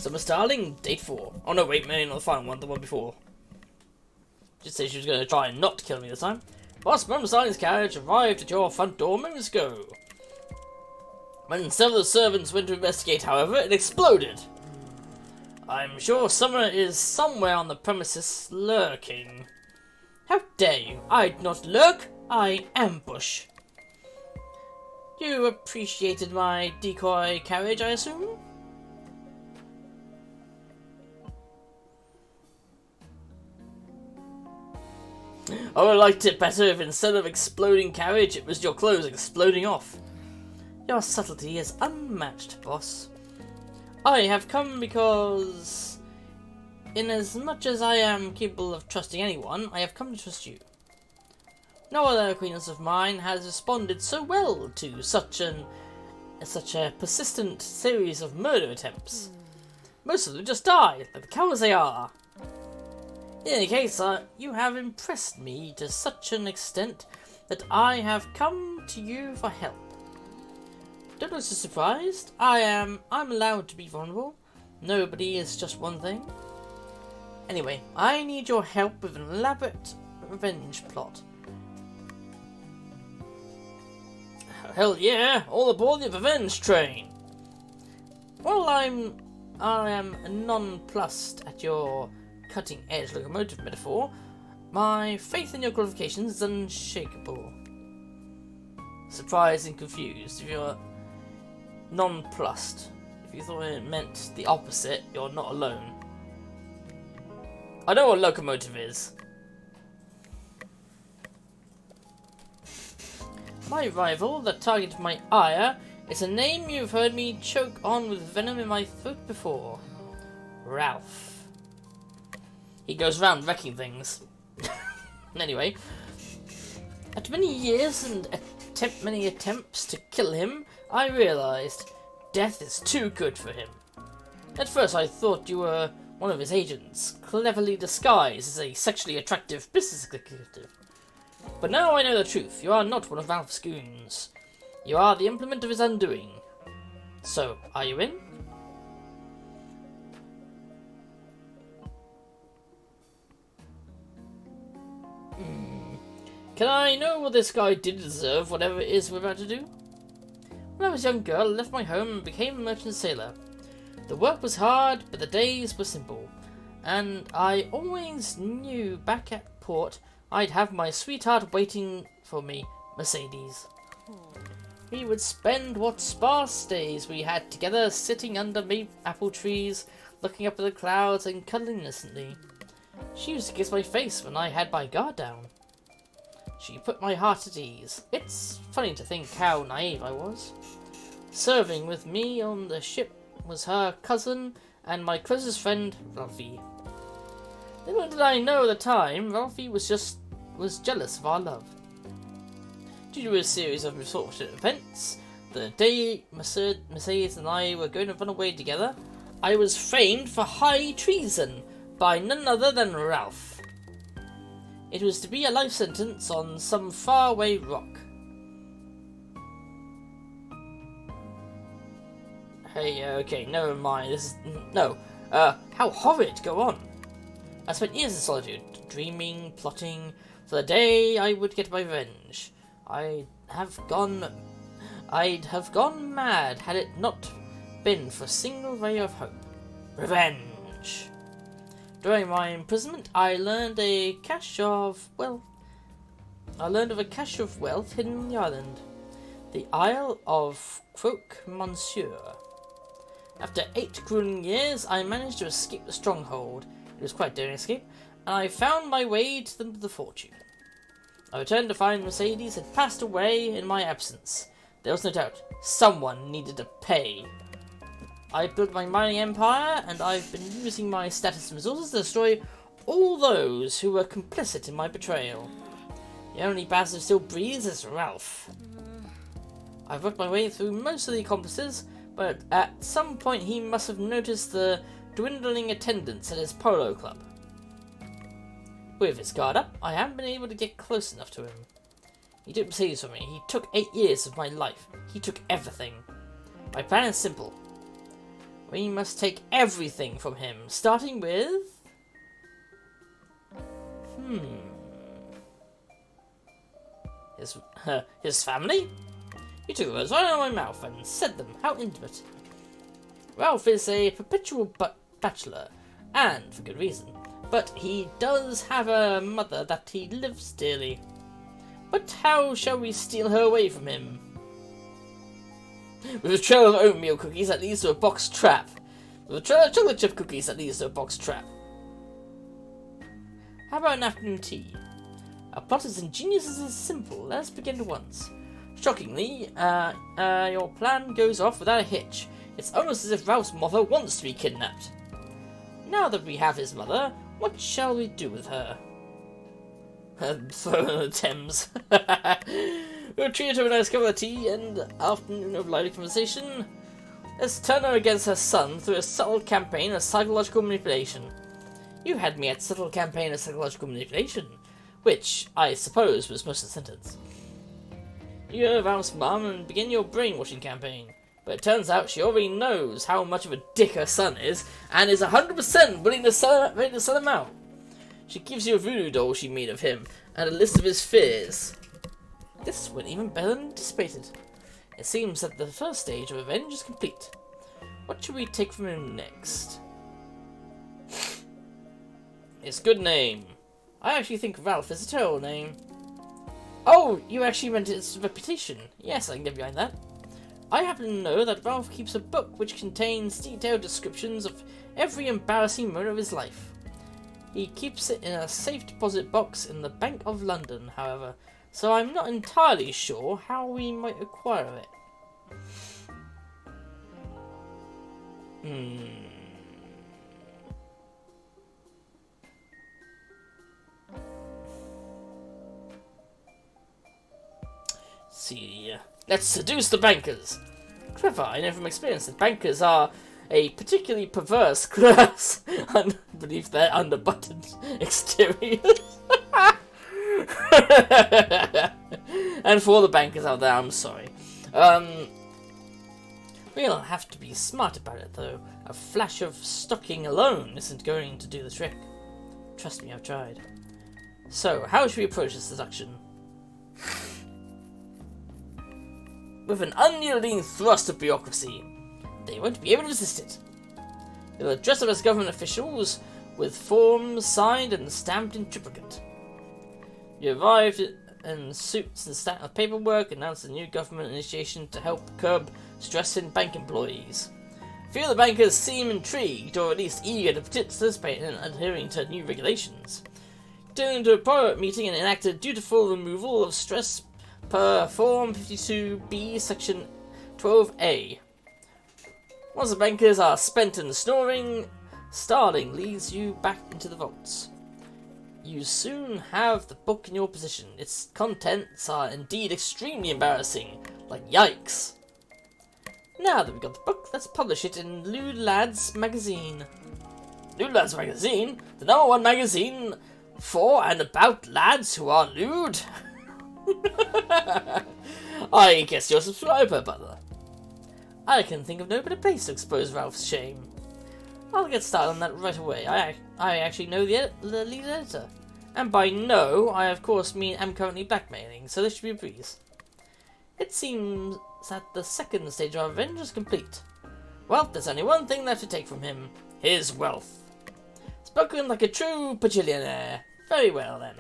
Summer Starling, date 4. Oh no, wait, maybe not the final one, the one before. Just say she was going to try and not kill me this time. Boss, Summer Starling's carriage arrived at your front door moments ago. When several servants went to investigate, however, it exploded. I'm sure Summer is somewhere on the premises lurking. How dare you? I do not lurk, I ambush. You appreciated my decoy carriage, I assume? I would have liked it better if instead of exploding carriage, it was your clothes exploding off. Your subtlety is unmatched, boss. I have come because, inasmuch as I am capable of trusting anyone, I have come to trust you. No other acquaintance of mine has responded so well to such a persistent series of murder attempts. Most of them just die, like the cowards they are. In any case, you have impressed me to such an extent that I have come to you for help. Don't look so surprised. I'm allowed to be vulnerable. Nobody is just one thing. Anyway, I need your help with an elaborate revenge plot. Hell yeah! All aboard the revenge train! While I am nonplussed at your cutting-edge locomotive metaphor, my faith in your qualifications is unshakable. Surprised and confused. If you're nonplussed, if you thought it meant the opposite, you're not alone. I know what a locomotive is. My rival, the target of my ire, is a name you've heard me choke on with venom in my throat before. Ralph. He goes around wrecking things. Anyway, after many years and many attempts to kill him, I realized death is too good for him. At first I thought you were one of his agents, cleverly disguised as a sexually attractive business executive. But now I know the truth. You are not one of Ralph's goons. You are the implement of his undoing. So, are you in? Can I know what this guy did deserve, whatever it is we're about to do? When I was a young girl, I left my home and became a merchant sailor. The work was hard, but the days were simple. And I always knew back at port I'd have my sweetheart waiting for me, Mercedes. We would spend what sparse days we had together sitting under apple trees, looking up at the clouds and cuddling innocently. She used to kiss my face when I had my guard down. She put my heart at ease. It's funny to think how naive I was. Serving with me on the ship was her cousin and my closest friend, Ralphie. Little did I know at the time, Ralphie was jealous of our love. Due to a series of unfortunate events, the day Mercedes and I were going to run away together, I was framed for high treason by none other than Ralph. It was to be a life sentence on some faraway rock. Hey, okay, never mind. How horrid, go on. I spent years in solitude, dreaming, plotting, for the day I would get my revenge. I'd have gone mad had it not been for a single ray of hope. Revenge! During my imprisonment, I learned of a cache of wealth hidden on the island. The Isle of Croque-Monsieur. After 8 grueling years, I managed to escape the stronghold. It was quite a daring escape, and I found my way to the fortune. I returned to find Mercedes had passed away in my absence. There was no doubt someone needed to pay. I built my mining empire, and I've been using my status and resources to destroy all those who were complicit in my betrayal. The only bastard who still breathes is Ralph. I've worked my way through most of the accomplices, but at some point he must have noticed the dwindling attendance at his polo club. With his guard up, I haven't been able to get close enough to him. He took Mercedes from me. He took 8 years of my life. He took everything. My plan is simple. We must take everything from him, starting with... His family? You took the words right out of my mouth and said them. How intimate. Ralph is a perpetual bachelor, and for good reason. But he does have a mother that he lives dearly. But how shall we steal her away from him? With a trail of oatmeal cookies that leads to a box trap. With a trail of chocolate chip cookies that leads to a box trap. How about an afternoon tea? Our plot is ingenious as simple. Let us begin at once. Shockingly, your plan goes off without a hitch. It's almost as if Ralph's mother wants to be kidnapped. Now that we have his mother, what shall we do with her? Throw her in the Thames. We'll treat her with a nice cup of tea and afternoon of lively conversation. Let's turn her against her son through a subtle campaign of psychological manipulation. You had me at subtle campaign of psychological manipulation, which, I suppose, was most of the sentence. You go to Ralph's mum and begin your brainwashing campaign. But it turns out she already knows how much of a dick her son is, and is 100% willing to sell him out. She gives you a voodoo doll she made of him, and a list of his fears. This went even better than anticipated. It seems that the first stage of revenge is complete. What should we take from him next? His good name. I actually think Ralph is a terrible name. Oh, you actually meant his reputation. Yes, I can get behind that. I happen to know that Ralph keeps a book which contains detailed descriptions of every embarrassing moment of his life. He keeps it in a safe deposit box in the Bank of London, however, so I'm not entirely sure how we might acquire it. See, let's seduce the bankers. Clever, I know from experience that bankers are a particularly perverse class beneath their underbuttoned exteriors. And for all the bankers out there, I'm sorry. We'll have to be smart about it, though. A flash of stocking alone isn't going to do the trick. Trust me, I've tried. So, how should we approach this seduction? With an unyielding thrust of bureaucracy. They won't be able to resist it. They'll dress up as government officials with forms signed and stamped in triplicate. You arrived in suits and stacked with paperwork, announced a new government initiation to help curb stress in bank employees. Few of the bankers seem intrigued, or at least eager to participate in adhering to new regulations. Turned into a private meeting and enacted dutiful removal of stress per Form 52B, Section 12A. Once the bankers are spent and snoring, Starling leads you back into the vaults. You soon have the book in your possession. Its contents are indeed extremely embarrassing, like yikes. Now that we've got the book, let's publish it in Lewd Lads magazine. Lewd Lads magazine? The #1 magazine for and about lads who are lewd? I guess you're a subscriber, brother. I can think of no better place to expose Ralph's shame. I'll get started on that right away. I actually know the lead editor. And by know, I of course mean am currently blackmailing, so this should be a breeze. It seems that the second stage of our revenge is complete. Well, there's only one thing left to take from him. His wealth. Spoken like a true bajillionaire. Very well, then.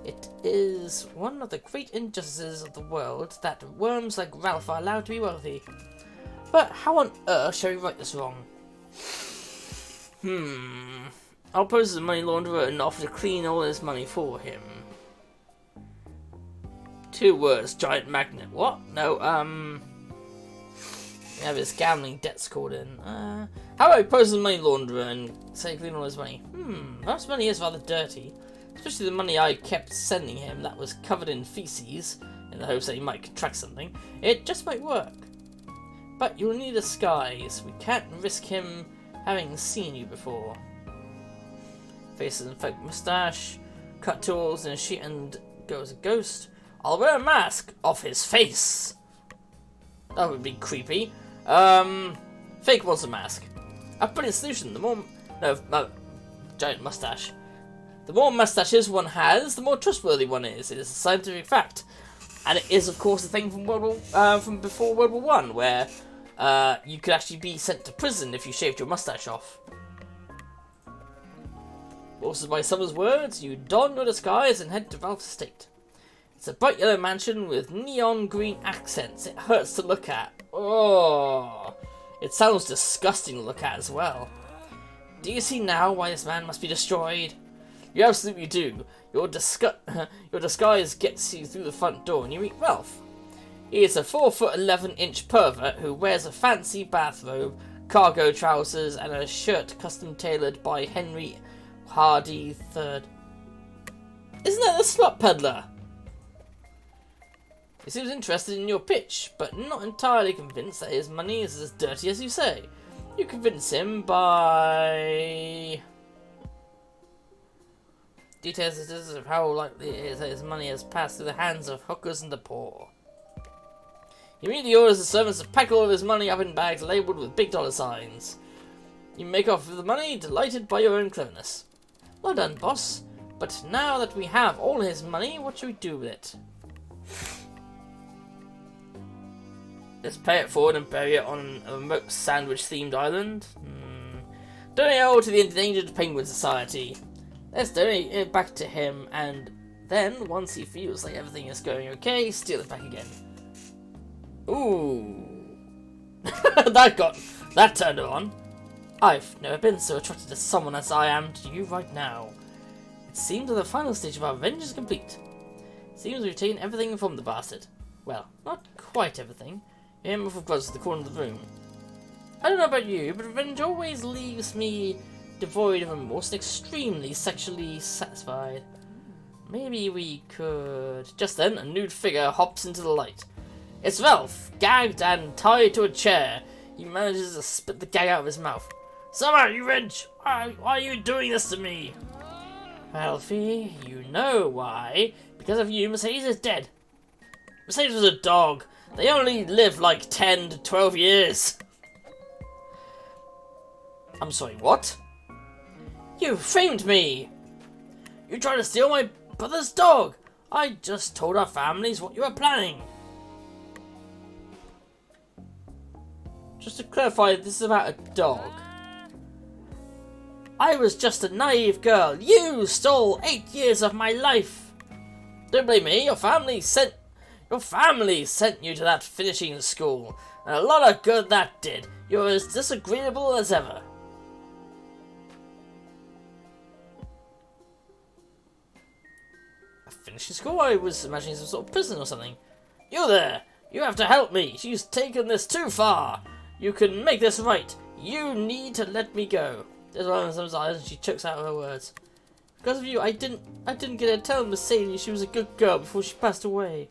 It is one of the great injustices of the world that worms like Ralph are allowed to be wealthy. But how on earth shall we right this wrong? I'll pose as a money launderer and offer to clean all his money for him. 2 words, giant magnet. What? No, we have his gambling debts called in. How about I pose as a money launderer and say clean all his money? Ralph's money is rather dirty. Especially the money I kept sending him that was covered in feces, in the hopes that he might contract something. It just might work. But you'll need a disguise. We can't risk him having seen you before. Faces and fake moustache, cut tools in a sheet and go as a ghost. I'll wear a mask off his face. That would be creepy. Fake monster mask. A brilliant solution. The more... No, giant mustache. The more mustaches one has, the more trustworthy one is. It is a scientific fact. And it is, of course, the thing from from before World War One, where you could actually be sent to prison if you shaved your mustache off. Also, by Summer's words, you don your disguise and head to Ralph's estate. It's a bright yellow mansion with neon green accents. It hurts to look at. Oh, it sounds disgusting to look at as well. Do you see now why this man must be destroyed? You absolutely do. Your disguise gets you through the front door and you meet Ralph. He is a 4'11" pervert who wears a fancy bathrobe, cargo trousers, and a shirt custom tailored by Henry Hardy III. Isn't that the slut peddler? He seems interested in your pitch, but not entirely convinced that his money is as dirty as you say. You convince him by... Details of how likely it is that his money has passed through the hands of hookers and the poor. He immediately orders the servants to pack all of his money up in bags labelled with big dollar signs. You make off with the money, delighted by your own cleverness. Well done, boss. But now that we have all his money, what should we do with it? Let's pay it forward and bury it on a remote sandwich-themed island. Donate it all to the Endangered Penguin Society. Let's donate it back to him, and then, once he feels like everything is going okay, steal it back again. Ooh. that turned her on. I've never been so attracted to someone as I am to you right now. It seems that the final stage of our revenge is complete. Seems we've taken everything from the bastard. Well, not quite everything. Him with gloves at the corner of the room. I don't know about you, but revenge always leaves me devoid of remorse and extremely sexually satisfied. Maybe we could... Just then, a nude figure hops into the light. It's Ralph, gagged and tied to a chair. He manages to spit the gag out of his mouth. Summer, you wretch! Why are you doing this to me? Ralphie, you know why. Because of you, Mercedes is dead. Mercedes was a dog. They only live like 10 to 12 years. I'm sorry, what? You framed me! You tried to steal my brother's dog! I just told our families what you were planning. Just to clarify, this is about a dog. I was just a naive girl. You stole 8 years of my life. Don't blame me. Your family sent you to that finishing school. And a lot of good that did. You're as disagreeable as ever. Finishing school? I was imagining some sort of prison or something. You there! You have to help me! She's taken this too far! You can make this right! You need to let me go! There's one of those eyes and she chokes out her words. Because of you, I didn't get to tell Mercedes she was a good girl before she passed away.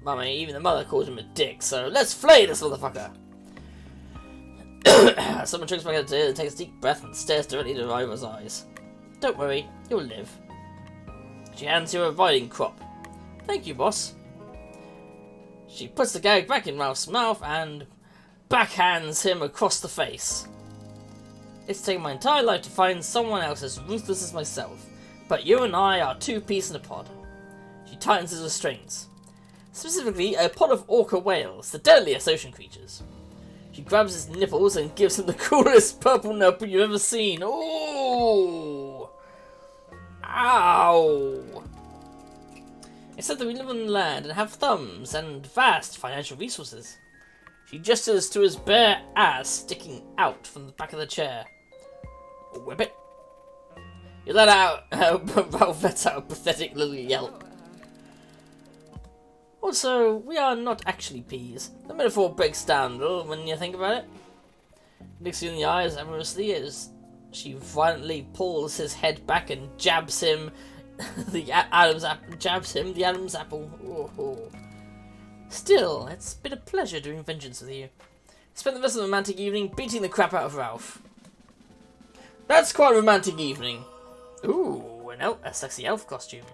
Mummy, even the mother calls him a dick, so let's flay this motherfucker! Someone chokes back at the and takes a deep breath and stares directly into Rival's eyes. Don't worry, you'll live. She hands you a riding crop. Thank you, boss. She puts the gag back in Ralph's mouth and backhands him across the face. It's taken my entire life to find someone else as ruthless as myself, but you and I are two peas in a pod. She tightens his restraints. Specifically, a pod of orca whales, the deadliest ocean creatures. She grabs his nipples and gives him the coolest purple nipple you've ever seen. Ooh! Ow! Except that we live on land and have thumbs and vast financial resources. She gestures to his bare ass sticking out from the back of the chair. Whip it. You let out. Ralph lets out a pathetic little yelp. Also, we are not actually peas. The metaphor breaks down a little when you think about it. Looks you in the eyes amorously as she violently pulls his head back and jabs him the Adam's apple. Oh. Still, it's been a pleasure doing vengeance with you. Spend the rest of the romantic evening beating the crap out of Ralph. That's quite a romantic evening. Ooh, a sexy elf costume.